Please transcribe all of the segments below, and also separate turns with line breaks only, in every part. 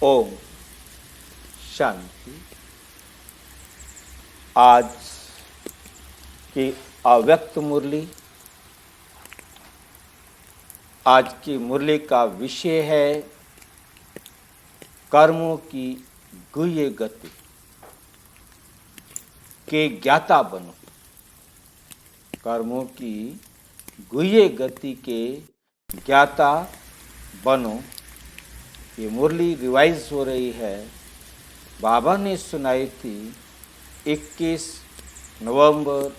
ओम शांति। आज की अव्यक्त मुरली, आज की मुरली का विषय है कर्मों की गुह्य गति के ज्ञाता बनो। कर्मों की गुह्य गति के ज्ञाता बनो। ये मुरली रिवाइज हो रही है। बाबा ने सुनाई थी 21 नवंबर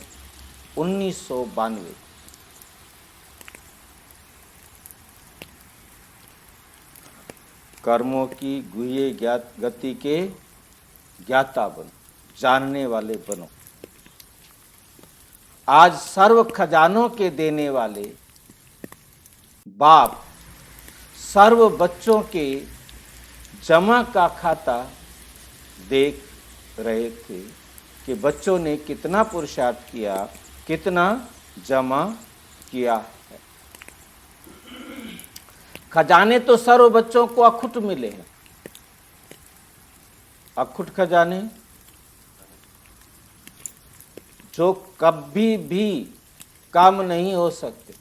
1992। कर्मों की गुह्य गति के ज्ञाता बनो, जानने वाले बनो। आज सर्व खजानों के देने वाले बाप सर्व बच्चों के जमा का खाता देख रहे थे कि बच्चों ने कितना पुरुषार्थ किया, कितना जमा किया है। खजाने तो सर्व बच्चों को अखुट मिले हैं। अखुट खजाने जो कभी भी कम नहीं हो सकते।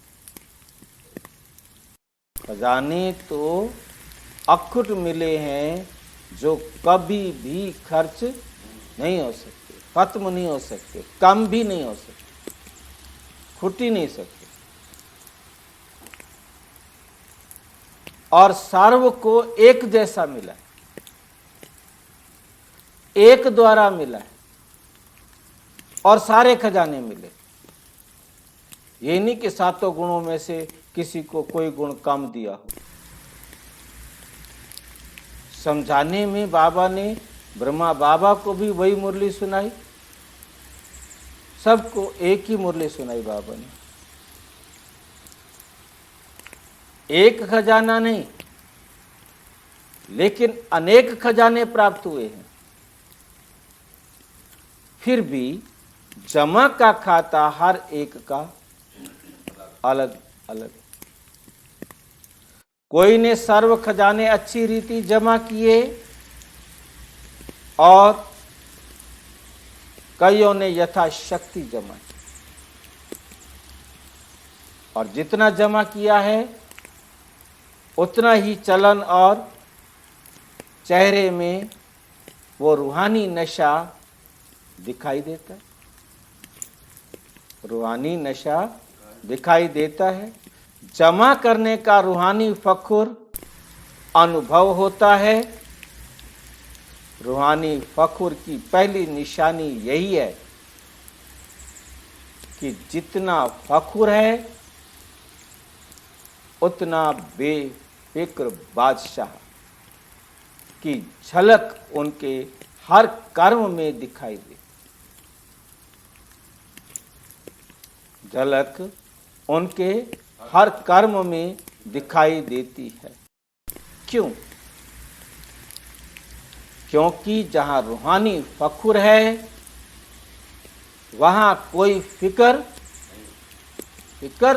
खजाने तो अखुट मिले हैं जो कभी भी खर्च नहीं हो सकते, खत्म नहीं हो सकते, कम भी नहीं हो सकते, खुट ही नहीं सकते। और सर्व को एक जैसा मिला है, एक द्वारा मिला है और सारे खजाने मिले। ये नहीं कि सातों गुणों में से किसी को कोई गुण कम दिया हो। समझाने में बाबा ने ब्रह्मा बाबा को भी वही मुरली सुनाई, सबको एक ही मुरली सुनाई बाबा ने। एक खजाना नहीं, लेकिन अनेक खजाने प्राप्त हुए हैं। फिर भी जमा का खाता हर एक का अलग अलग। कोई ने सर्व खजाने अच्छी रीति जमा किए और कईयों ने यथाशक्ति जमा किया। और जितना जमा किया है उतना ही चलन और चेहरे में वो रूहानी नशा दिखाई देता है। रूहानी नशा दिखाई देता है। जमा करने का रूहानी फखुर अनुभव होता है। रूहानी फखुर की पहली निशानी यही है कि जितना फखुर है उतना बेफिक्र बादशाह की झलक उनके हर कर्म में दिखाई दे। झलक उनके हर कर्म में दिखाई देती है। क्यों? क्योंकि जहां रूहानी फखुर है वहां कोई फिक्र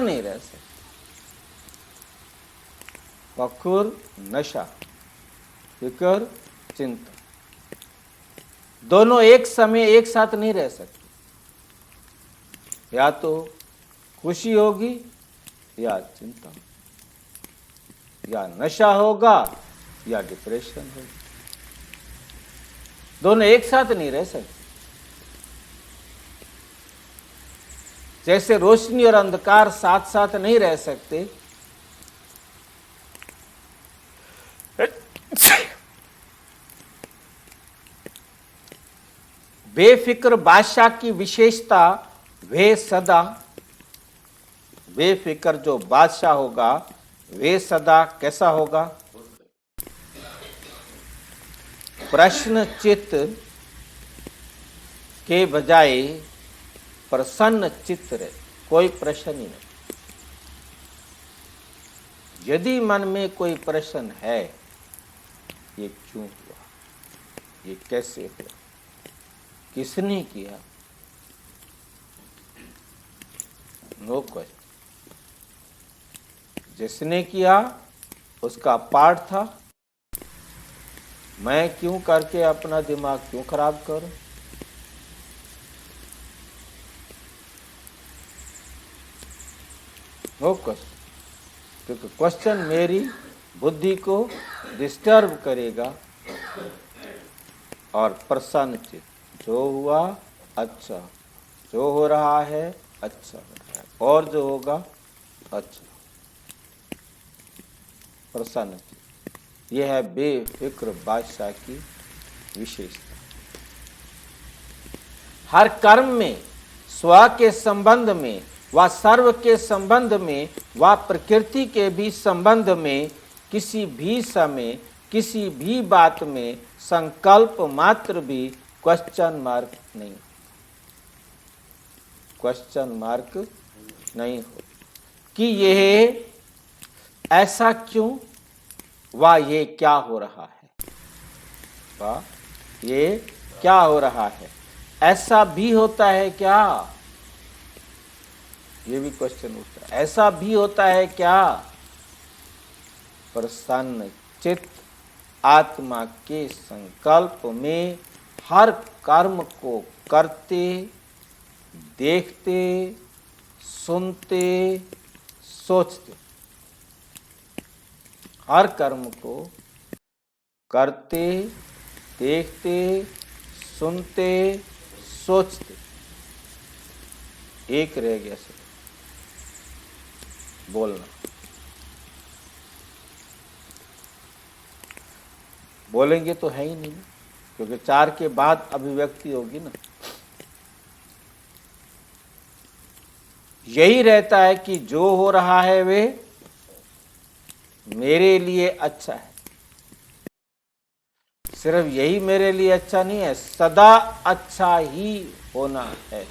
नहीं रह सकती। फखुर नशा, फिक्र चिंता, दोनों एक समय एक साथ नहीं रह सकते। या तो खुशी होगी या चिंता, या नशा होगा या डिप्रेशन होगा। दोनों एक साथ नहीं रह सकते। जैसे रोशनी और अंधकार साथ साथ नहीं रह सकते, बेफिक्र बादशाह की विशेषता वे सदा, बेफिक्र जो बादशाह होगा वे सदा कैसा होगा? प्रश्न चित्त के बजाय प्रसन्न चित्त रहे। कोई प्रश्न ही नहीं। यदि मन में कोई प्रश्न है, ये क्यों हुआ, ये कैसे हुआ, किसने किया, नो क्वेश्चन। जिसने किया उसका पार्ट था, मैं क्यों करके अपना दिमाग क्यों खराब करूं? नो क्वेश्चन, क्योंकि क्वेश्चन मेरी बुद्धि को डिस्टर्ब करेगा। और प्रसन्न चित्त, जो हुआ अच्छा, जो हो रहा है अच्छा हो रहा है, और जो होगा अच्छा, प्रसन्न चित्त। यह है बेफिक्र बादशाह की विशेषता। हर कर्म में, स्व के संबंध में व सर्व के संबंध में व प्रकृति के भी संबंध में किसी भी समय, किसी भी बात में संकल्प मात्र भी क्वेश्चन मार्क नहीं, क्वेश्चन मार्क नहीं हो कि यह ऐसा क्यों, व ये क्या हो रहा है, व ये क्या हो रहा है, ऐसा भी होता है क्या, ये भी क्वेश्चन उठता है, ऐसा भी होता है क्या। प्रसन्न चित्त आत्मा के संकल्प में हर कर्म को करते, देखते, सुनते, सोचते, हर कर्म को करते, देखते, सुनते, सोचते। एक रह गया सर, बोलना। बोलेंगे तो है ही नहीं, क्योंकि 4 के बाद अभिव्यक्ति होगी ना। यही रहता है कि जो हो रहा है वे मेरे लिए अच्छा है। सिर्फ यही मेरे लिए अच्छा नहीं है, सदा अच्छा ही होना है।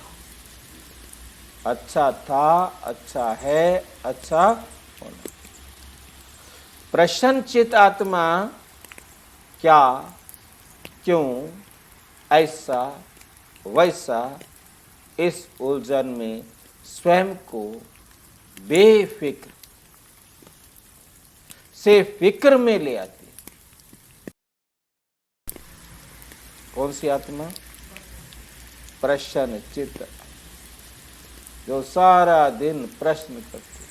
अच्छा था, अच्छा है, अच्छा होना। प्रसन्नचित्त आत्मा क्या, क्यों, ऐसा, वैसा, इस उलझन में स्वयं को बेफिक्र से फिक्र में ले आती। कौन सी आत्मा? प्रसन्न चित्त, जो सारा दिन प्रश्न करती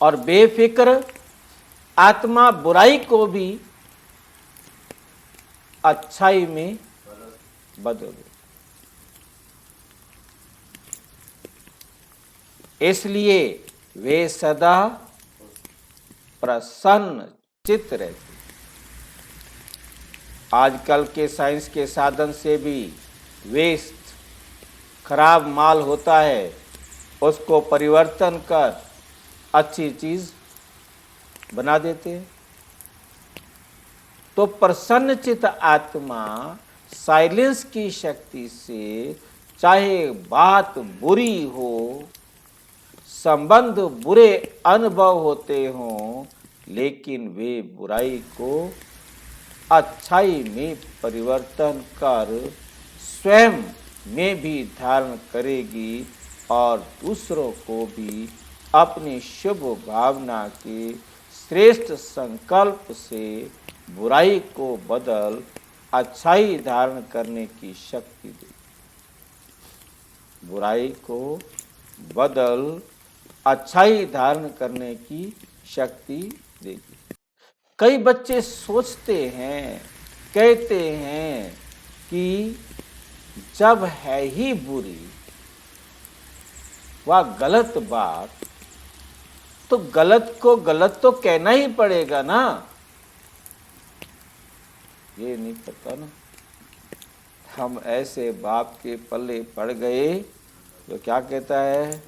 और बेफिक्र आत्मा बुराई को भी अच्छाई में बदल दे। इसलिए वे सदा प्रसन्न चित्त रहते। आजकल के साइंस के साधन से भी वेस्ट, खराब माल होता है, उसको परिवर्तन कर अच्छी चीज बना देते हैं। तो प्रसन्नचित्त आत्मा साइलेंस की शक्ति से चाहे बात बुरी हो, संबंध बुरे अनुभव होते हों, लेकिन वे बुराई को अच्छाई में परिवर्तन कर स्वयं में भी धारण करेगी और दूसरों को भी अपनी शुभ भावना के श्रेष्ठ संकल्प से बुराई को बदल अच्छाई धारण करने की शक्ति देगी। बुराई को बदल अच्छाई धारण करने की शक्ति देगी। कई बच्चे सोचते हैं, कहते हैं कि जब है ही बुरी वह गलत बात, तो गलत को गलत तो कहना ही पड़ेगा ना। ये नहीं पता ना, हम ऐसे बाप के पल्ले पड़ गए जो क्या कहता है,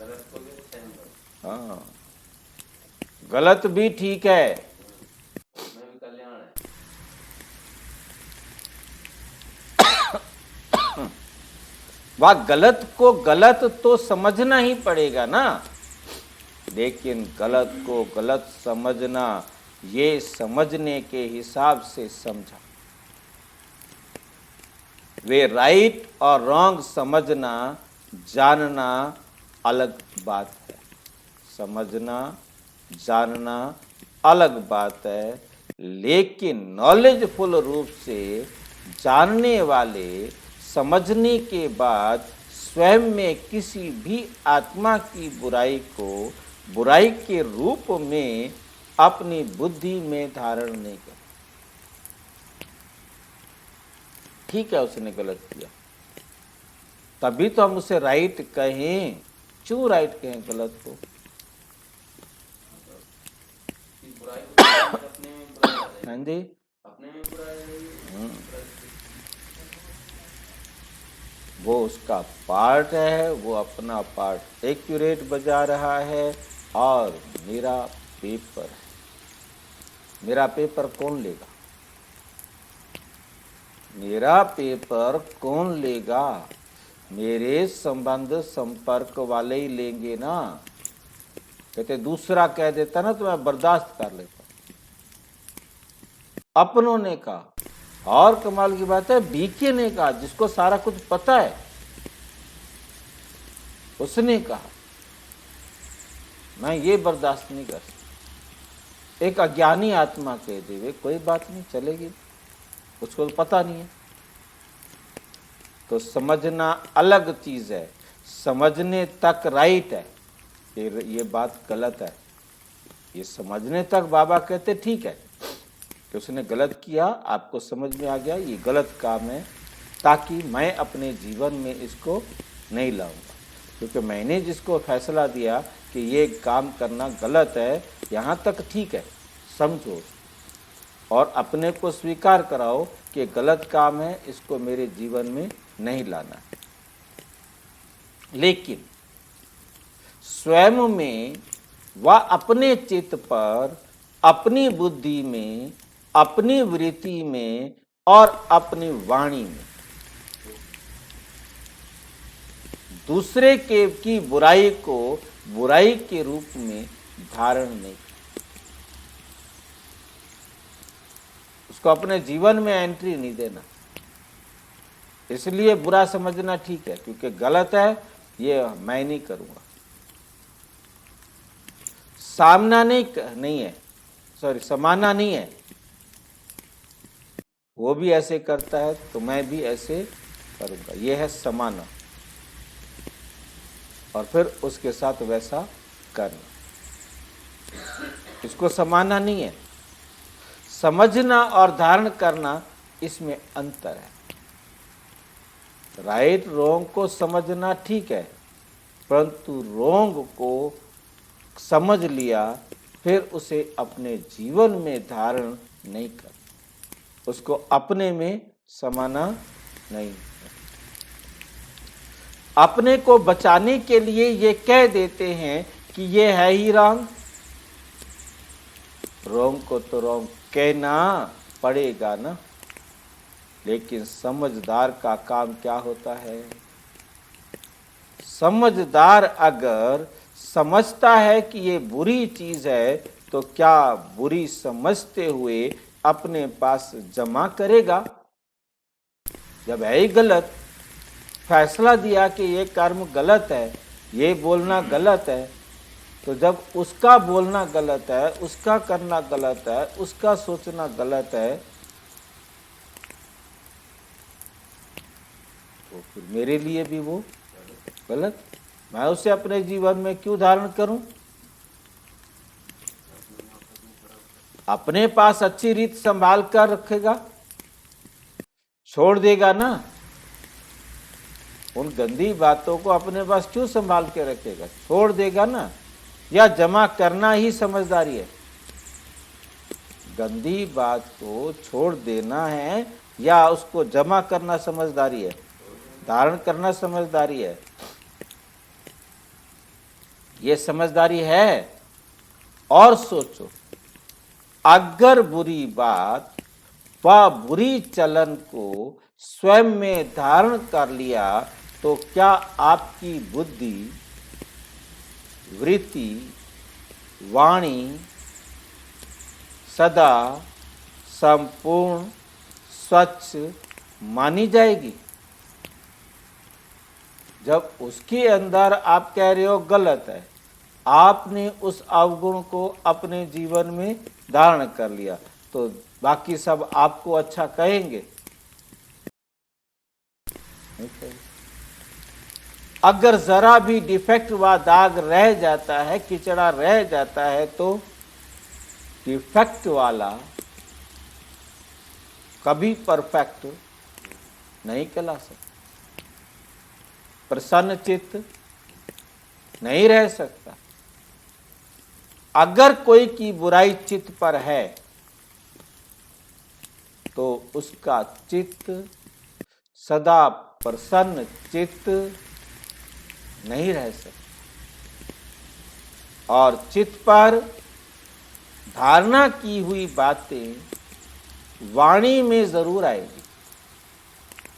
हाँ गलत भी ठीक है, वह गलत को गलत तो समझना ही पड़ेगा ना। लेकिन गलत को गलत समझना, ये समझने के हिसाब से समझा। वे राइट और रॉन्ग समझना, जानना अलग बात है। समझना, जानना अलग बात है, लेकिन नॉलेजफुल रूप से जानने वाले समझने के बाद स्वयं में किसी भी आत्मा की बुराई को बुराई के रूप में अपनी बुद्धि में धारण नहीं कर। ठीक है, उसने गलत किया, तभी तो हम उसे राइट कहें। क्यों राइट कहें गलत को? हाँ जी, वो उसका पार्ट है, वो अपना पार्ट एक्यूरेट बजा रहा है, और मेरा पेपर है। मेरा पेपर कौन लेगा? मेरा पेपर कौन लेगा? मेरे संबंध संपर्क वाले ही लेंगे ना। कहते दूसरा कह देता ना तो मैं बर्दाश्त कर लेता। अपनों ने कहा, और कमाल की बात है बीके ने कहा, जिसको सारा कुछ पता है, उसने कहा मैं ये बर्दाश्त नहीं कर सकता। एक अज्ञानी आत्मा कह देवे कोई बात नहीं, चलेगी, उसको तो पता नहीं है। तो समझना अलग चीज है, समझने तक राइट है, ये बात गलत है। ये समझने तक बाबा कहते ठीक है कि उसने गलत किया, आपको समझ में आ गया ये गलत काम है, ताकि मैं अपने जीवन में इसको नहीं लाऊंगा। क्योंकि मैंने जिसको फैसला दिया कि ये काम करना गलत है, यहाँ तक ठीक है, समझो और अपने को स्वीकार कराओ कि गलत काम है, इसको मेरे जीवन में नहीं लाना। लेकिन स्वयं में व अपने चित्त पर, अपनी बुद्धि में, अपनी वृत्ति में और अपनी वाणी में दूसरे की बुराई को बुराई के रूप में धारण नहीं, उसको अपने जीवन में एंट्री नहीं देना। इसलिए बुरा समझना ठीक है, क्योंकि गलत है ये मैं नहीं करूंगा। सामना नहीं है, सॉरी समाना नहीं है। वो भी ऐसे करता है तो मैं भी ऐसे करूंगा, ये है समाना। और फिर उसके साथ वैसा करना, इसको समाना नहीं है। समझना और धारण करना, इसमें अंतर है। राइट रोंग को समझना ठीक है, परंतु रोंग को समझ लिया फिर उसे अपने जीवन में धारण नहीं कर, उसको अपने में समाना नहीं। अपने को बचाने के लिए ये कह देते हैं कि ये है ही रॉन्ग। रॉन्ग को तो रॉन्ग कहना पड़ेगा ना। लेकिन समझदार का काम क्या होता है? समझदार अगर समझता है कि ये बुरी चीज है, तो क्या बुरी समझते हुए अपने पास जमा करेगा? जब है ही गलत, फैसला दिया कि ये कर्म गलत है, ये बोलना गलत है, तो जब उसका बोलना गलत है, उसका करना गलत है, उसका सोचना गलत है, तो फिर मेरे लिए भी वो गलत। मैं उसे अपने जीवन में क्यों धारण करूं? अपने पास अच्छी रीत संभाल कर रखेगा, छोड़ देगा ना। उन गंदी बातों को अपने पास क्यों संभाल के रखेगा? छोड़ देगा ना। या जमा करना ही समझदारी है? गंदी बात को छोड़ देना है या उसको जमा करना समझदारी है? धारण करना समझदारी है। ये समझदारी है। और सोचो, अगर बुरी बात व बुरी चलन को स्वयं में धारण कर लिया, तो क्या आपकी बुद्धि, वृत्ति, वाणी सदा संपूर्ण स्वच्छ मानी जाएगी? जब उसके अंदर आप कह रहे हो गलत है, आपने उस अवगुण को अपने जीवन में धारण कर लिया तो बाकी सब आपको अच्छा कहेंगे? नहीं कहेंगे। अगर जरा भी डिफेक्ट व दाग रह जाता है, किचड़ा रह जाता है, तो डिफेक्ट वाला कभी परफेक्ट नहीं कहला सकता, प्रसन्न चित्त नहीं रह सकता। अगर कोई की बुराई चित्त पर है तो उसका चित्त सदा प्रसन्न चित्त नहीं रह सकता, और चित्त पर धारणा की हुई बातें वाणी में जरूर आएगी।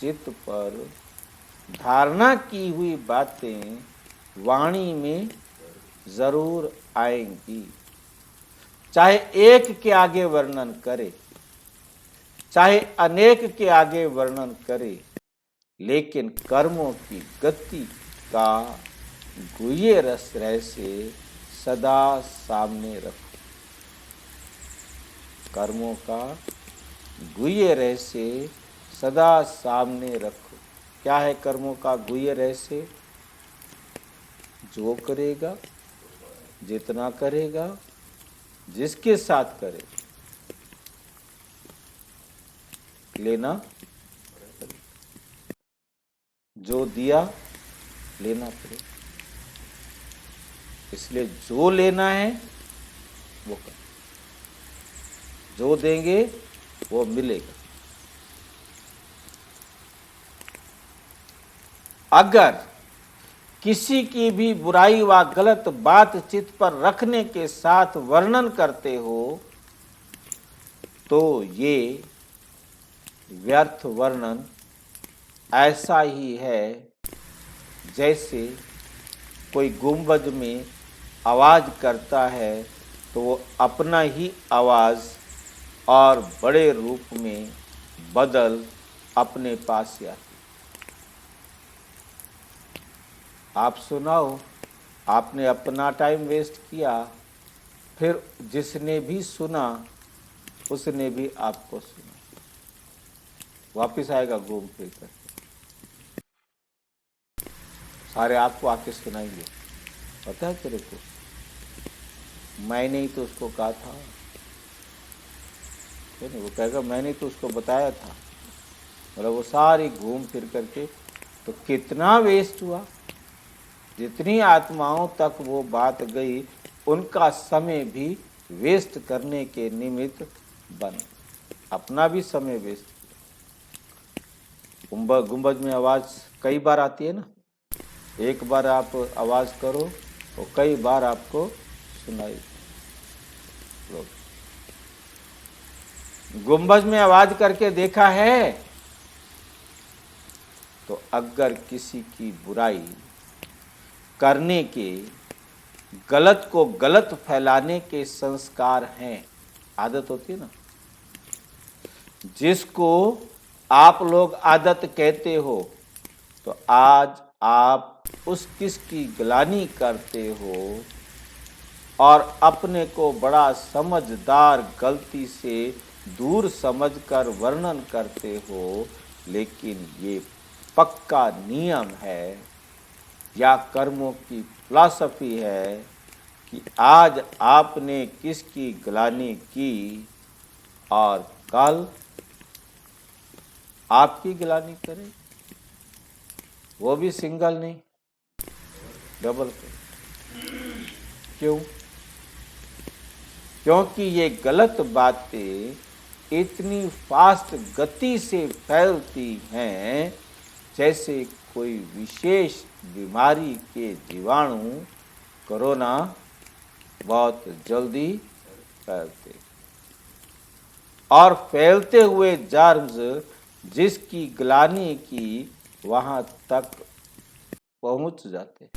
चित्त पर धारणा की हुई बातें वाणी में जरूर आएंगी, चाहे एक के आगे वर्णन करे, चाहे अनेक के आगे वर्णन करे, लेकिन कर्मों की गति का गुह्य रस से सदा सामने रखो। कर्मों का गुह्य रहस्य सदा सामने रखो। क्या है कर्मों का गुह्य रहस्य? जो करेगा, जितना करेगा, जिसके साथ करे, लेना, जो दिया लेना पड़ेगा। इसलिए जो लेना है वो कर, जो देंगे वो मिलेगा। अगर किसी की भी बुराई व गलत बात चित्त पर रखने के साथ वर्णन करते हो तो ये व्यर्थ वर्णन ऐसा ही है जैसे कोई गुंबद में आवाज करता है तो वो अपना ही आवाज और बड़े रूप में बदल अपने पास आती। आप सुनाओ, आपने अपना टाइम वेस्ट किया, फिर जिसने भी सुना उसने भी आपको सुना, वापिस आएगा घूम फिर कर, सारे आपको आके सुनाएंगे। पता है तेरे को, मैंने ही तो उसको कहा था, नहीं वो कहेगा मैंने तो उसको बताया था, मतलब वो सारी घूम फिर करके तो कितना वेस्ट हुआ। जितनी आत्माओं तक वो बात गई उनका समय भी वेस्ट करने के निमित्त बन, अपना भी समय वेस्ट किया। गुंबद में आवाज कई बार आती है ना, एक बार आप आवाज करो तो कई बार आपको सुनाई। गुंबद में आवाज करके देखा है तो अगर किसी की बुराई करने के, गलत को गलत फैलाने के संस्कार हैं, आदत होती है ना, जिसको आप लोग आदत कहते हो, तो आज आप उस किसकी ग्लानि करते हो और अपने को बड़ा समझदार गलती से दूर समझकर वर्णन करते हो, लेकिन ये पक्का नियम है या कर्मों की फिलॉसफी है कि आज आपने किसकी ग्लानि की और कल आपकी ग्लानि करे, वो भी सिंगल नहीं डबल करे। क्यों? क्योंकि ये गलत बातें इतनी फास्ट गति से फैलती हैं जैसे कोई विशेष बीमारी के जीवाणु कोरोना बहुत जल्दी फैलते, और फैलते हुए जर्म्स जिसकी ग्लानि की वहां तक पहुंच जाते,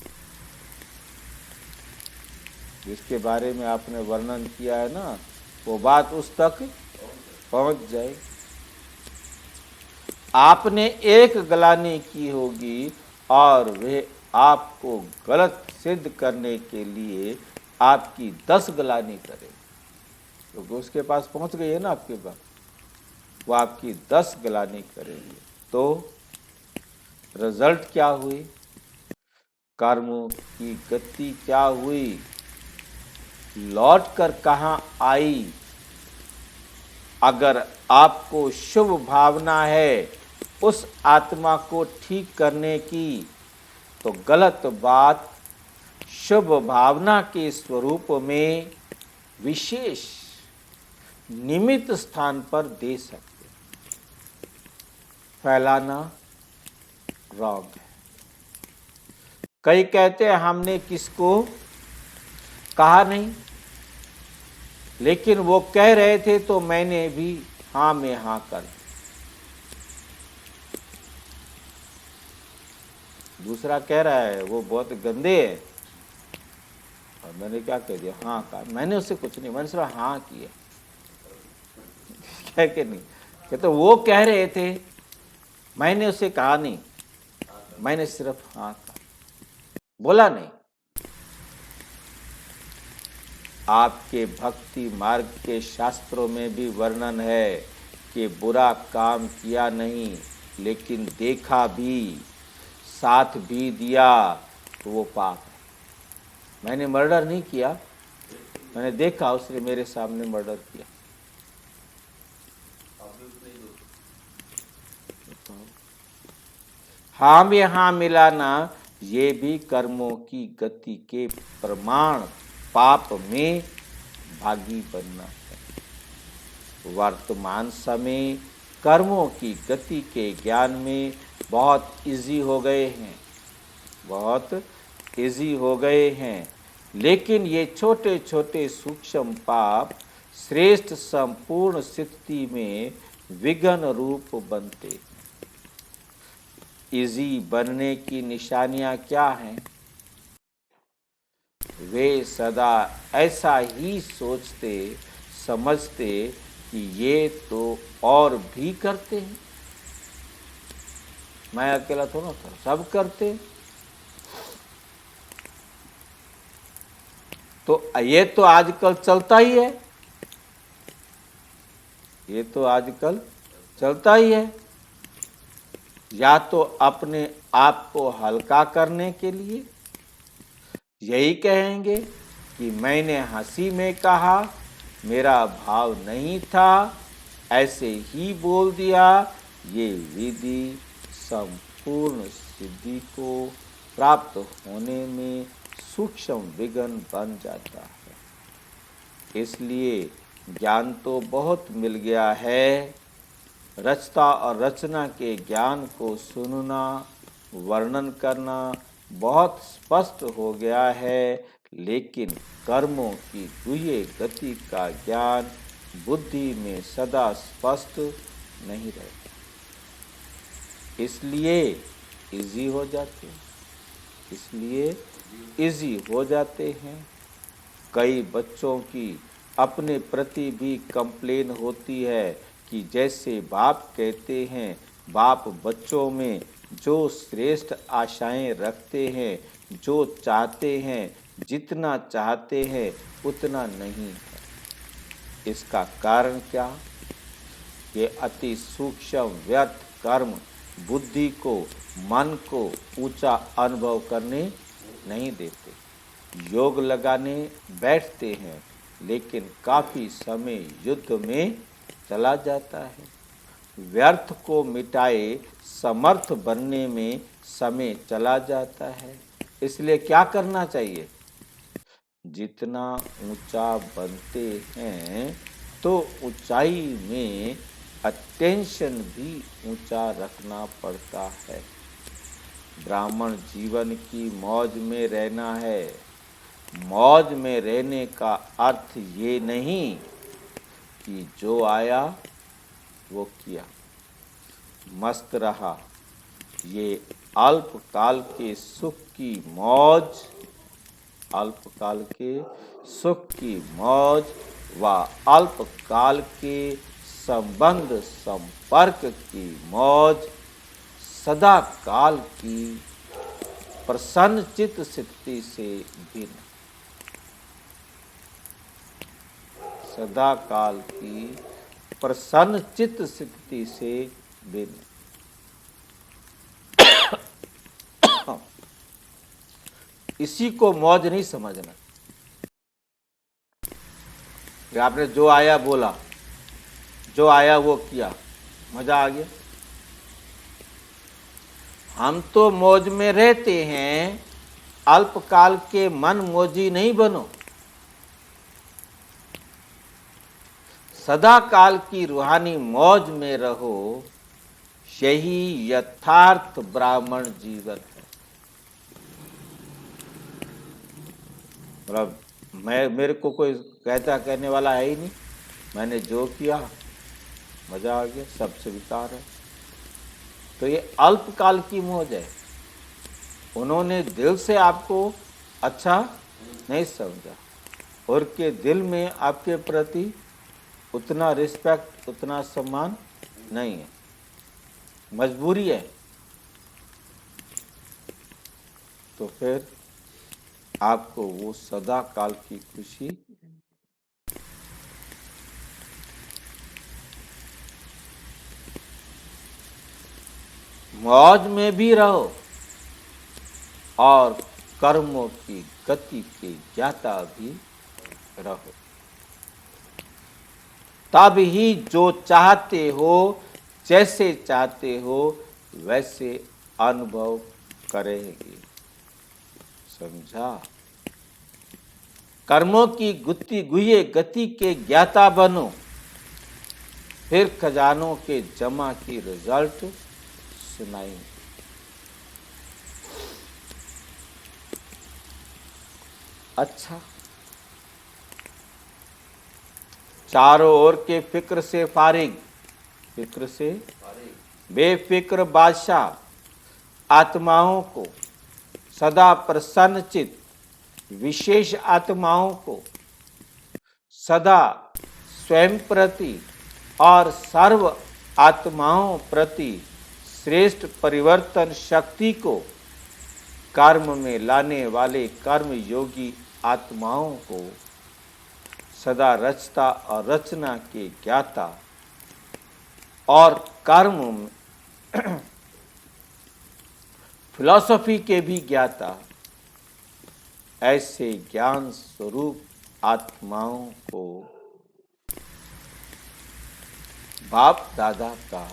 जिसके बारे में आपने वर्णन किया है ना, वो बात उस तक पहुंच जाए। आपने एक ग्लानि की होगी और वे आपको गलत सिद्ध करने के लिए आपकी 10 गलानी करेंगे। तो उसके पास पहुंच गई है ना आपके पास, वो आपकी 10 गलानी करेंगे। तो रिजल्ट क्या हुई, कर्मों की गति क्या हुई, लौट कर कहां आई। अगर आपको शुभ भावना है उस आत्मा को ठीक करने की, तो गलत बात शुभ भावना के स्वरूप में विशेष निमित्त स्थान पर दे सकते। फैलाना रॉन्ग है। कई कहते हैं हमने किसको कहा नहीं, लेकिन वो कह रहे थे तो मैंने भी हाँ में हाँ कर। दूसरा कह रहा है वो बहुत गंदे है, और मैंने क्या कह दिया, हाँ कहा। मैंने उससे कुछ नहीं, मैंने सिर्फ हाँ किया। क्या कि नहीं, कि तो वो कह रहे थे, मैंने उससे कहा नहीं, मैंने सिर्फ हाँ कहा, बोला नहीं। आपके भक्ति मार्ग के शास्त्रों में भी वर्णन है कि बुरा काम किया नहीं, लेकिन देखा भी, साथ भी दिया, तो वो पाप है। मैंने मर्डर नहीं किया, मैंने देखा उसने मेरे सामने मर्डर किया। हाँ में हाँ मिलाना, ये भी कर्मों की गति के प्रमाण, पाप में भागी बनना है। वर्तमान समय कर्मों की गति के ज्ञान में बहुत इजी हो गए हैं, बहुत इजी हो गए हैं, लेकिन ये छोटे छोटे सूक्ष्म पाप श्रेष्ठ संपूर्ण स्थिति में विघ्न रूप बनते हैं। इजी बनने की निशानियां क्या हैं? वे सदा ऐसा ही सोचते समझते कि ये तो और भी करते हैं, मैं अकेला थोड़ा था, सब करते। तो ये तो आजकल चलता ही है, ये तो आजकल चलता ही है। या तो अपने आप को हल्का करने के लिए यही कहेंगे कि मैंने हंसी में कहा, मेरा भाव नहीं था, ऐसे ही बोल दिया। ये विधि संपूर्ण सिद्धि को प्राप्त होने में सूक्ष्म विघ्न बन जाता है। इसलिए ज्ञान तो बहुत मिल गया है, रचता और रचना के ज्ञान को सुनना, वर्णन करना बहुत स्पष्ट हो गया है, लेकिन कर्मों की गुह्य गति का ज्ञान बुद्धि में सदा स्पष्ट नहीं रहता। इसलिए इजी हो जाते हैं, इसलिए इजी हो जाते हैं। कई बच्चों की अपने प्रति भी कंप्लेन होती है कि जैसे बाप कहते हैं, बाप बच्चों में जो श्रेष्ठ आशाएं रखते हैं, जो चाहते हैं, जितना चाहते हैं उतना नहीं है। इसका कारण क्या? ये अति सूक्ष्म व्यर्थ कर्म बुद्धि को, मन को ऊंचा अनुभव करने नहीं देते। योग लगाने बैठते हैं, लेकिन काफी समय युद्ध में चला जाता है। व्यर्थ को मिटाए समर्थ बनने में समय चला जाता है। इसलिए क्या करना चाहिए? जितना ऊंचा बनते हैं तो ऊंचाई में अटेंशन भी ऊंचा रखना पड़ता है। ब्राह्मण जीवन की मौज में रहना है। मौज में रहने का अर्थ ये नहीं कि जो आया वो किया, मस्त रहा। ये अल्पकाल के सुख की मौज, अल्पकाल के सुख की मौज व अल्पकाल के संबंध संपर्क की मौज सदा काल की प्रसन्न चित्त स्थिति से भिन्न। सदा काल की प्रसन्न चित्त स्थिति से भिन्न। इसी को मौज नहीं समझना कि आपने जो आया बोला, जो आया वो किया, मजा आ गया। हम तो मौज में रहते हैं, अल्पकाल के मन मौजी नहीं बनो। सदा काल की रूहानी मौज में रहो, यही यथार्थ ब्राह्मण जीवन है। मतलब मेरे को कोई कहने वाला है ही नहीं, मैंने जो किया मजा आ गया, सब स्वीकार है। तो ये अल्पकाल की मौज है। उन्होंने दिल से आपको अच्छा नहीं समझा और के दिल में आपके प्रति उतना रिस्पेक्ट, उतना सम्मान नहीं है, मजबूरी है। तो फिर आपको वो सदा काल की खुशी मौज में भी रहो और कर्मों की गति के ज्ञाता भी रहो, तब ही जो चाहते हो, जैसे चाहते हो वैसे अनुभव करेंगे। समझा? कर्मों की गुह्य गति के ज्ञाता बनो, फिर खजानों के जमा की रिजल्ट सुनाएंगे। अच्छा, चारों ओर के फिक्र से फारिग, फिक्र से बेफिक्र बादशाह आत्माओं को, सदा प्रसन्नचित विशेष आत्माओं को, सदा स्वयं प्रति और सर्व आत्माओं प्रति श्रेष्ठ परिवर्तन शक्ति को कर्म में लाने वाले कर्म योगी आत्माओं को, सदा रचता और रचना के ज्ञाता और कर्म में फिलॉसफी के भी ज्ञाता, ऐसे ज्ञान स्वरूप आत्माओं को बाप दादा का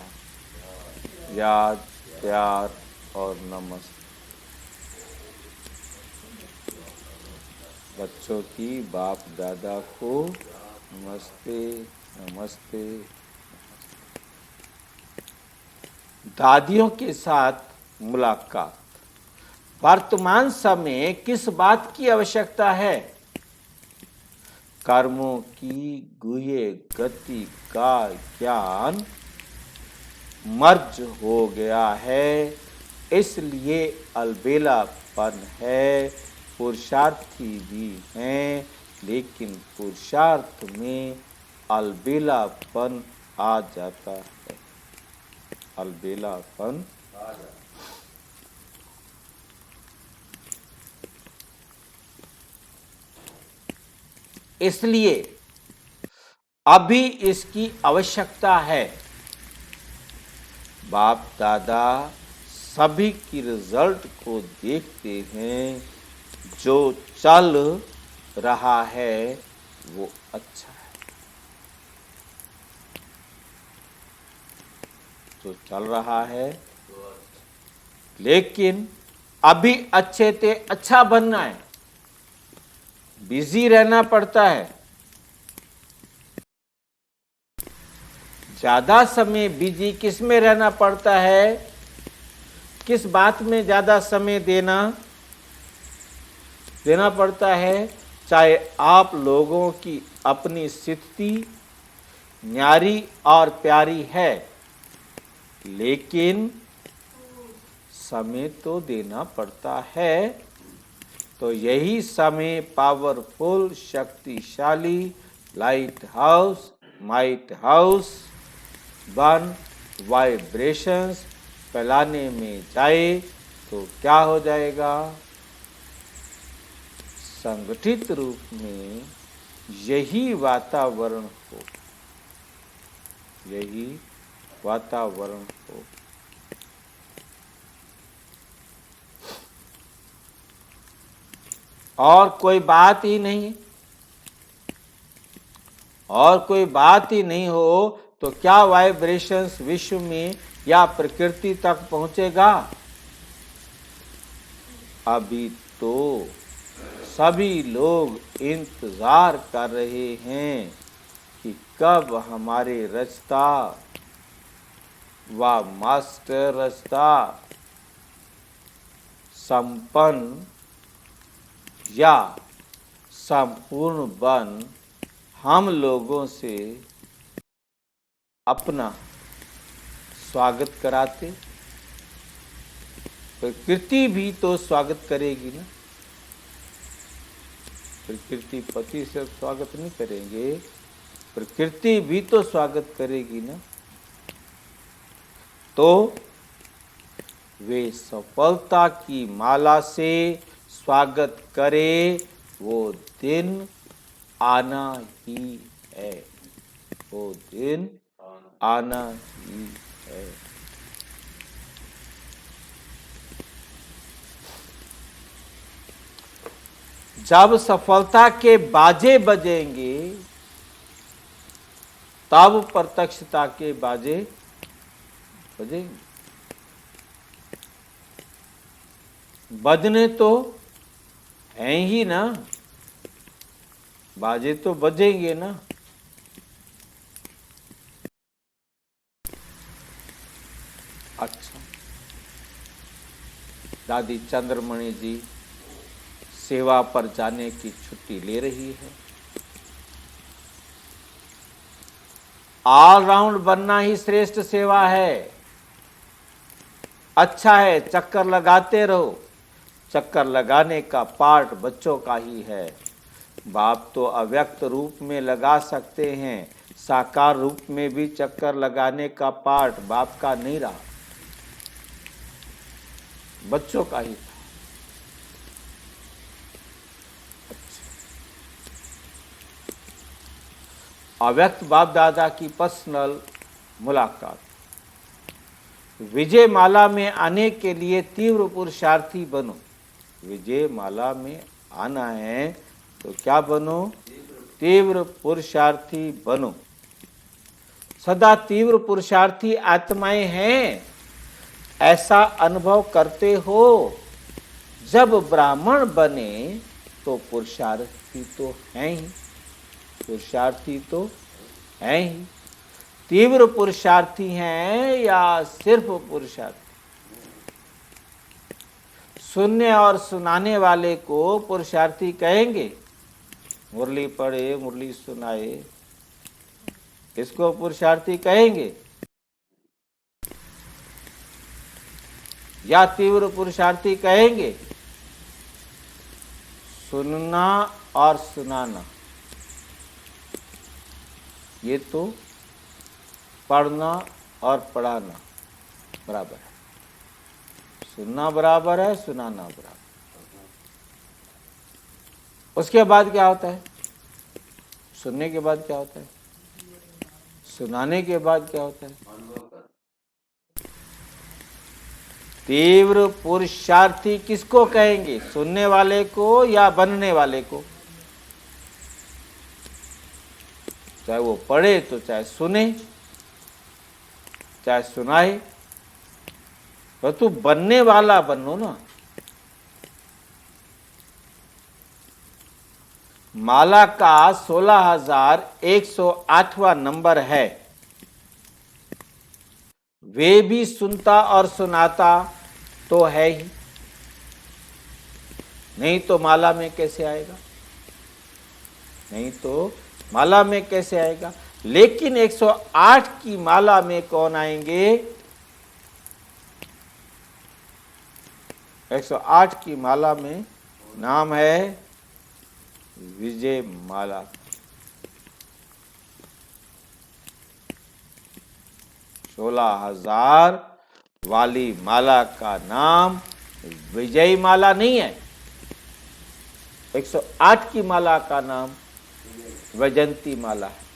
याद, प्यार और नमस्ते। बच्चों की बाप दादा को नमस्ते, नमस्ते। दादियों के साथ मुलाकात। वर्तमान समय किस बात की आवश्यकता है? कर्मों की गुह्य गति का ज्ञान मर्ज हो गया है, इसलिए अलबेलापन है। पुरुषार्थी भी हैं, लेकिन पुरुषार्थ में अलबेलापन आ जाता है, अलबेलापन आ जाता है। इसलिए अभी इसकी आवश्यकता है। बाप दादा सभी की रिजल्ट को देखते हैं, जो चल रहा है वो अच्छा है, जो चल रहा है। लेकिन अभी अच्छे से अच्छा बनना है, बिजी रहना पड़ता है। ज्यादा समय बिजी किस में रहना पड़ता है? किस बात में ज्यादा समय देना पड़ता है? चाहे आप लोगों की अपनी स्थिति न्यारी और प्यारी है, लेकिन समय तो देना पड़ता है। तो यही समय पावरफुल, शक्तिशाली लाइट हाउस, माइट हाउस बन वाइब्रेशंस फैलाने में जाए तो क्या हो जाएगा? संगठित रूप में यही वातावरण हो, यही वातावरण हो। और कोई बात ही नहीं, और कोई बात ही नहीं हो तो क्या वाइब्रेशंस विश्व में या प्रकृति तक पहुंचेगा? अभी तो सभी लोग इंतजार कर रहे हैं कि कब हमारे रचता व मास्टर रचता संपन्न या संपूर्ण बन हम लोगों से अपना स्वागत कराते। प्रकृति भी तो स्वागत करेगी ना, प्रकृति पति से स्वागत नहीं करेंगे, प्रकृति भी तो स्वागत करेगी ना। तो वे सफलता की माला से स्वागत करे, वो दिन आना ही है, वो दिन आना ही है। जब सफलता के बाजे बजेंगे तब प्रत्यक्षता के बाजे बजेंगे। बजने तो हैं ही ना, बाजे तो बजेंगे ना। अच्छा, दादी चंद्रमणि जी सेवा पर जाने की छुट्टी ले रही है। ऑलराउंड बनना ही श्रेष्ठ सेवा है। अच्छा है, चक्कर लगाते रहो। चक्कर लगाने का पार्ट बच्चों का ही है। बाप तो अव्यक्त रूप में लगा सकते हैं, साकार रूप में भी चक्कर लगाने का पार्ट बाप का नहीं रहा, बच्चों का ही था। अव्यक्त बाप दादा की पर्सनल मुलाकात। विजय माला में आने के लिए तीव्र पुरुषार्थी बनो। विजय माला में आना है तो क्या बनो? तीव्र पुरुषार्थी बनो। सदा तीव्र पुरुषार्थी आत्माएं हैं, ऐसा अनुभव करते हो। जब ब्राह्मण बने तो पुरुषार्थी तो हैं ही, पुरुषार्थी तो हैं ही। तीव्र पुरुषार्थी हैं या सिर्फ पुरुषार्थी? सुनने और सुनाने वाले को पुरुषार्थी कहेंगे। मुरली पढ़े, मुरली सुनाए, इसको पुरुषार्थी कहेंगे या तीव्र पुरुषार्थी कहेंगे? सुनना और सुनाना ये तो पढ़ना और पढ़ाना बराबर है। सुनना बराबर है, सुनाना बराबर। उसके बाद क्या होता है? सुनने के बाद क्या होता है? सुनाने के बाद क्या होता है? तीव्र पुरुषार्थी किसको कहेंगे? सुनने वाले को या बनने वाले को? चाहे वो पढ़े तो चाहे सुने, चाहे सुनाए, पर तू बनने वाला बनो ना। माला का 16,108वां नंबर है। वे भी सुनता और सुनाता तो है ही, नहीं तो माला में कैसे आएगा? नहीं तो माला में कैसे आएगा? लेकिन 108 की माला में कौन आएंगे? 108 की माला में नाम है विजय माला। सोलह 16,000 वाली माला का नाम विजय माला नहीं है। 108 की माला का नाम वैजयंती माला है।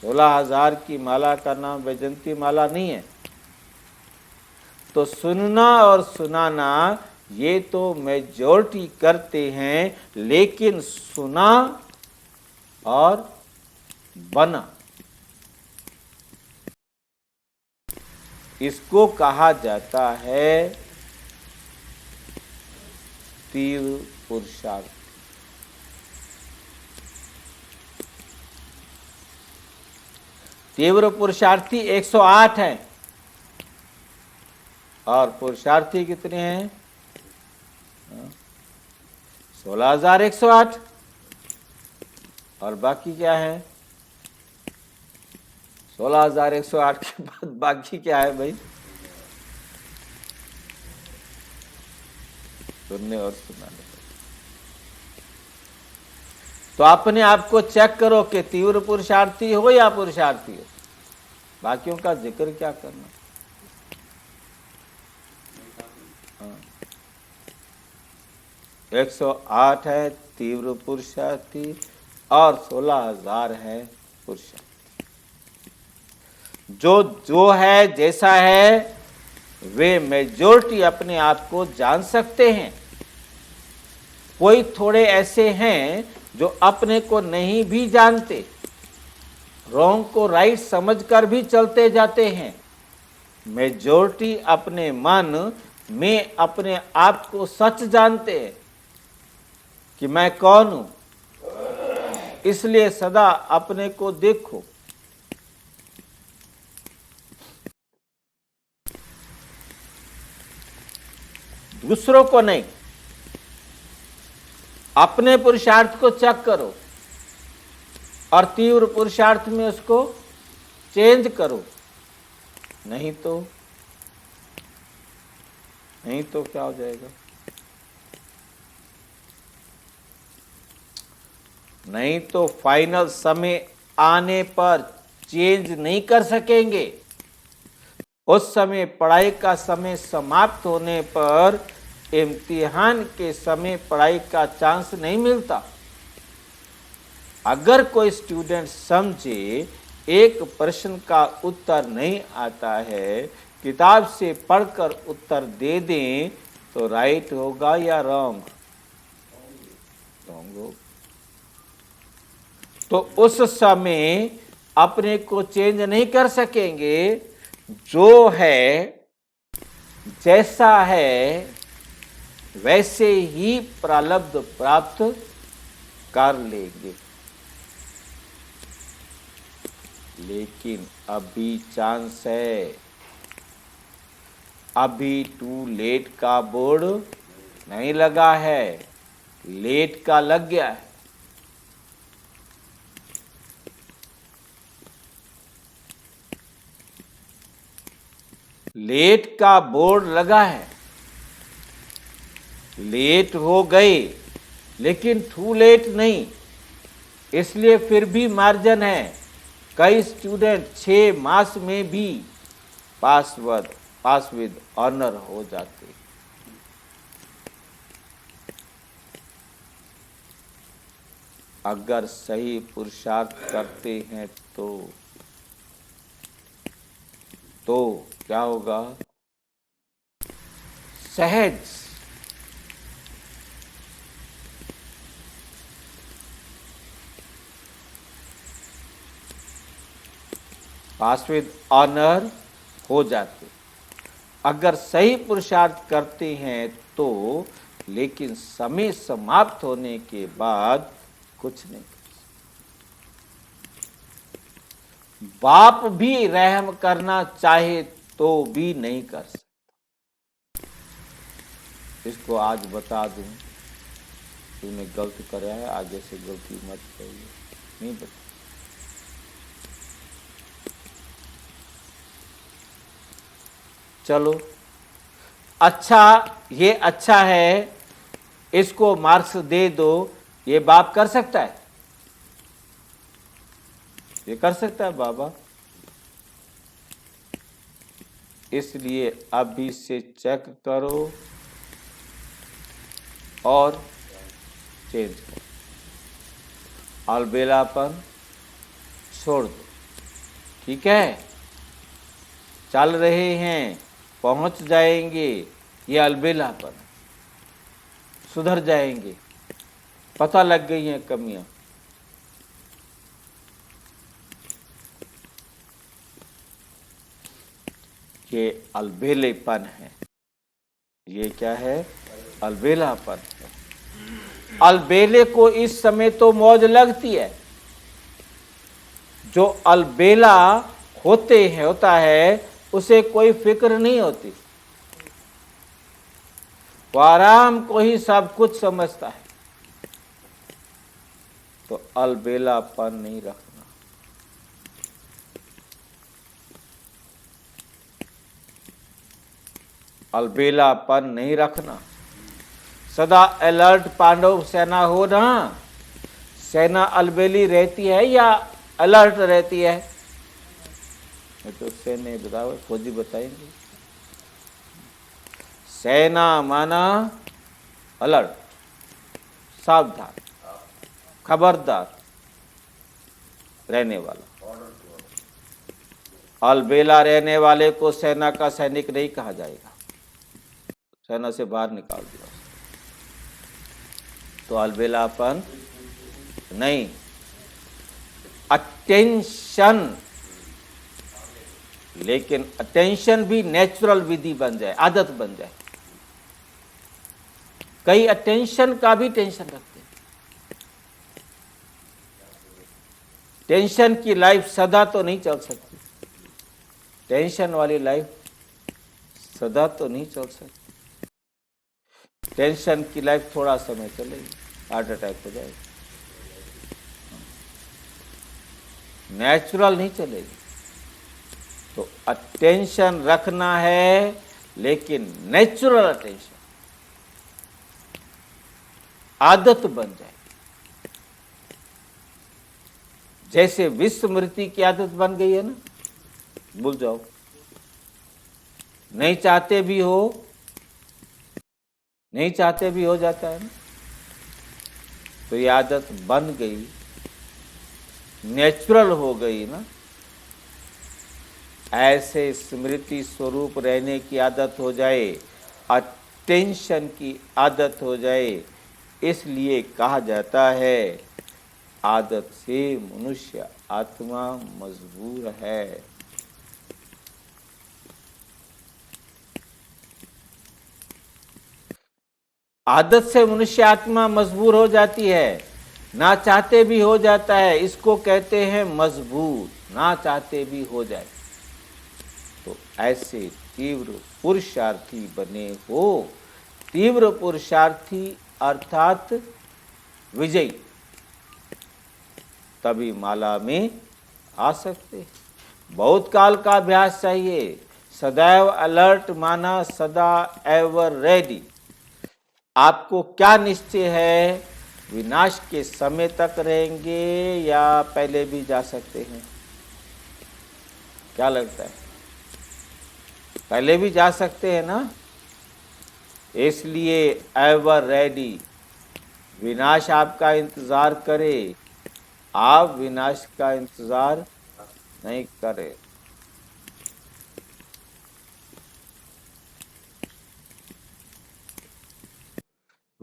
16,000 की माला का नाम वैजयंती माला नहीं है। तो सुनना और सुनाना ये तो मेजॉरिटी करते हैं, लेकिन सुना और बना, इसको कहा जाता है तीव्र पुरुषार्थ। तीव्र पुरुषार्थी 108 हैं और पुरुषार्थी कितने हैं? 16,108। और बाकी क्या है? 16,108 के बाद बाकी क्या है भाई? सुनने और सुनाने। तो अपने आप को चेक करो कि तीव्र पुरुषार्थी हो या पुरुषार्थी हो। बाकियों का जिक्र क्या करना। 108 है तीव्र पुरुषार्थी और 16,000 है पुरुषार्थी। जो है जैसा है वे मेजॉरिटी अपने आप को जान सकते हैं। कोई थोड़े ऐसे हैं जो अपने को नहीं भी जानते, रॉन्ग को राइट समझकर भी चलते जाते हैं। मेजॉरिटी अपने मन में अपने आप को सच जानते हैं कि मैं कौन हूं, इसलिए सदा अपने को देखो। दूसरों को नहीं, अपने पुरुषार्थ को चेक करो और तीव्र पुरुषार्थ में उसको चेंज करो। नहीं तो क्या हो जाएगा? नहीं तो फाइनल समय आने पर चेंज नहीं कर सकेंगे। उस समय पढ़ाई का समय समाप्त होने पर इम्तिहान के समय पढ़ाई का चांस नहीं मिलता। अगर कोई स्टूडेंट समझे एक प्रश्न का उत्तर नहीं आता है, किताब से पढ़कर उत्तर दे दें तो राइट होगा या रॉन्ग? रॉन्ग होगा। तो उस समय अपने को चेंज नहीं कर सकेंगे। जो है जैसा है वैसे ही प्रारब्ध प्राप्त कर लेंगे। लेकिन अभी चांस है, अभी टू लेट का बोर्ड नहीं लगा है, लेट का लग गया है। लेट का बोर्ड लगा है, लेट हो गए लेकिन टू लेट नहीं, इसलिए फिर भी मार्जिन है। कई स्टूडेंट 6 मास में भी पास विद ऑनर हो जाते। अगर सही पुरुषार्थ करते हैं तो क्या होगा? सहज पास विद ऑनर हो जाते। अगर सही पुरुषार्थ करते हैं तो, लेकिन समय समाप्त होने के बाद कुछ नहीं। बाप भी रहम करना चाहे तो भी नहीं कर सकता। इसको आज बता दूं, तूने गलती कराया है, आगे से गलती मत करिए, नहीं बता। चलो अच्छा, ये अच्छा है, इसको मार्क्स दे दो, ये बाप कर सकता है? ये कर सकता है बाबा? इसलिए अभी से चेक करो और चेंज करो। अलबेलापन छोड़ दो। ठीक है, चल रहे हैं, पहुंच जाएंगे, ये अलबेलापन, सुधर जाएंगे, पता लग गई हैं कमियां। ये अलबेलेपन है। ये क्या है? अलबेलापन है। अलबेले को इस समय तो मौज लगती है। जो अलबेला होता है उसे कोई फिक्र नहीं होती, वो आराम को ही सब कुछ समझता है। तो अलबेलापन नहीं रखना। अलबेलापन नहीं रखना। सदा अलर्ट पांडव सेना हो ना। सेना अलबेली रहती है या अलर्ट रहती है? तो सेना बताओ, फौजी बताएंगे। सेना माना अलर्ट, सावधान, खबरदार रहने वाला। अलबेला रहने वाले को सेना का सैनिक नहीं कहा जाएगा, सेना से बाहर निकाल दिया। तो अलबेलापन नहीं। अटेंशन, लेकिन अटेंशन भी नेचुरल विधि बन जाए, आदत बन जाए। कई अटेंशन का भी टेंशन रखते हैं। टेंशन की लाइफ सदा तो नहीं चल सकती। टेंशन वाली लाइफ सदा तो नहीं चल सकती। टेंशन की लाइफ थोड़ा समय चलेगी, हार्ट अटैक हो जाएगा। नेचुरल नहीं चलेगी। तो अटेंशन रखना है, लेकिन नेचुरल अटेंशन, आदत बन जाए। जैसे विस्मृति की आदत बन गई है ना, भूल जाओ, नहीं चाहते भी हो, नहीं चाहते भी हो जाता है ना। तो ये आदत बन गई, नेचुरल हो गई ना। ऐसे स्मृति स्वरूप रहने की आदत हो जाए, अटेंशन की आदत हो जाए। इसलिए कहा जाता है आदत से मनुष्य आत्मा मजबूर है। आदत से मनुष्य आत्मा मजबूर हो जाती है, ना चाहते भी हो जाता है। इसको कहते हैं मजबूर, ना चाहते भी हो जाए। तो ऐसे तीव्र पुरुषार्थी बने हो। तीव्र पुरुषार्थी अर्थात विजयी, तभी माला में आ सकते। बहुत काल का अभ्यास चाहिए। सदैव अलर्ट माना सदा एवर रेडी। आपको क्या निश्चय है, विनाश के समय तक रहेंगे या पहले भी जा सकते हैं? क्या लगता है? पहले भी जा सकते हैं ना। इसलिए एवर रेडी, विनाश आपका इंतजार करे, आप विनाश का इंतजार नहीं करें।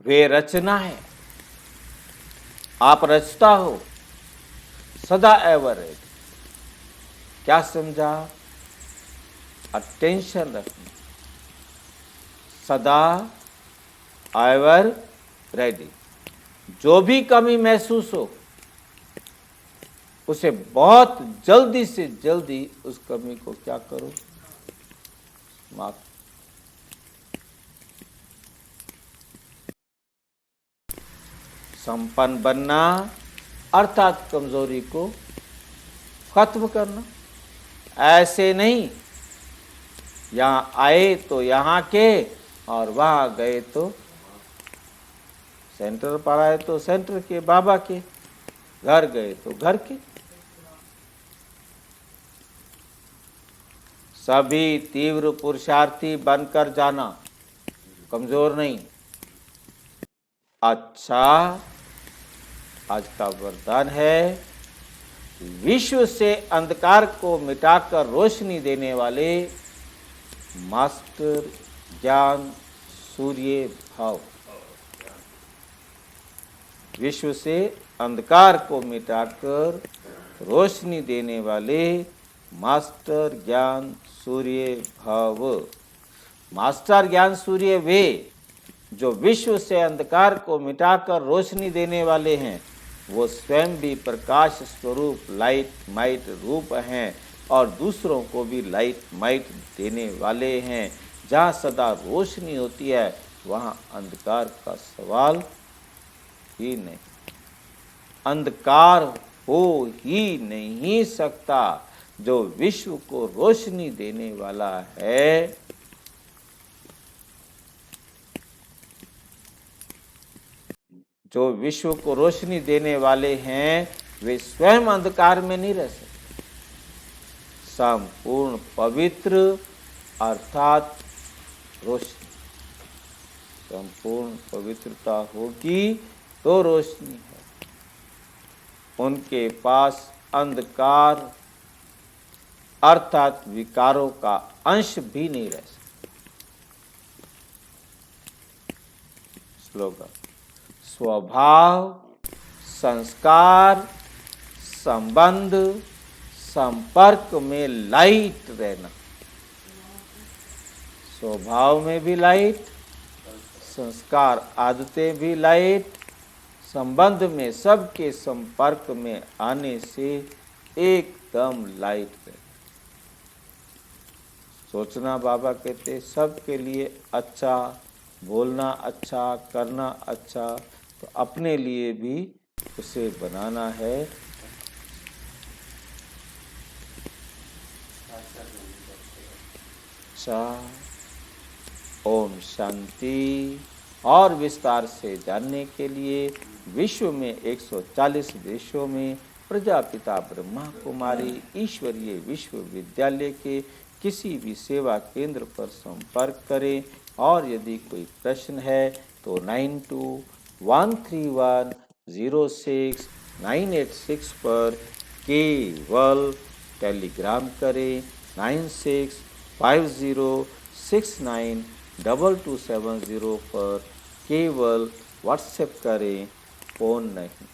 वे रचना है, आप रचता हो, सदा एवर रेडी। क्या समझा? अटेंशन रखना, सदा एवर रेडी। जो भी कमी महसूस हो, उसे बहुत जल्दी से जल्दी उस कमी को क्या करो, माफ। संपन्न बनना अर्थात कमजोरी को खत्म करना। ऐसे नहीं, यहां आए तो यहां के और वहां गए तो सेंटर पर आए तो सेंटर के, बाबा के घर गए तो घर के। सभी तीव्र पुरुषार्थी बनकर जाना, कमजोर नहीं। अच्छा, आज का वरदान है, विश्व से अंधकार को मिटाकर रोशनी देने वाले मास्टर ज्ञान सूर्य भाव। विश्व से अंधकार को मिटाकर रोशनी देने वाले मास्टर ज्ञान सूर्य भाव। मास्टर ज्ञान सूर्य वे जो विश्व से अंधकार को मिटाकर रोशनी देने वाले हैं, वो स्वयं भी प्रकाश स्वरूप लाइट माइट रूप हैं और दूसरों को भी लाइट माइट देने वाले हैं। जहाँ सदा रोशनी होती है वहाँ अंधकार का सवाल ही नहीं, अंधकार हो ही नहीं सकता। जो विश्व को रोशनी देने वाला है, जो विश्व को रोशनी देने वाले हैं, वे स्वयं अंधकार में नहीं रह सकते। संपूर्ण पवित्र अर्थात रोशनी, संपूर्ण पवित्रता होगी तो रोशनी है। उनके पास अंधकार अर्थात विकारों का अंश भी नहीं रह सकता। स्लोगन, स्वभाव, संस्कार, संबंध, संपर्क में लाइट रहना। स्वभाव में भी लाइट, संस्कार आदतें भी लाइट, संबंध में सबके संपर्क में आने से एकदम लाइट रहना। सोचना, बाबा कहते सबके लिए अच्छा, बोलना अच्छा, करना अच्छा, तो अपने लिए भी उसे बनाना है। अच्छा, ओम शांति। और विस्तार से जानने के लिए विश्व में 140 देशों में प्रजापिता ब्रह्मा कुमारी ईश्वरीय विश्वविद्यालय के किसी भी सेवा केंद्र पर संपर्क करें। और यदि कोई प्रश्न है तो 9213106986 पर केवल टेलीग्राम करें। 9650692270 पर केवल व्हाट्सएप करें, फोन नहीं।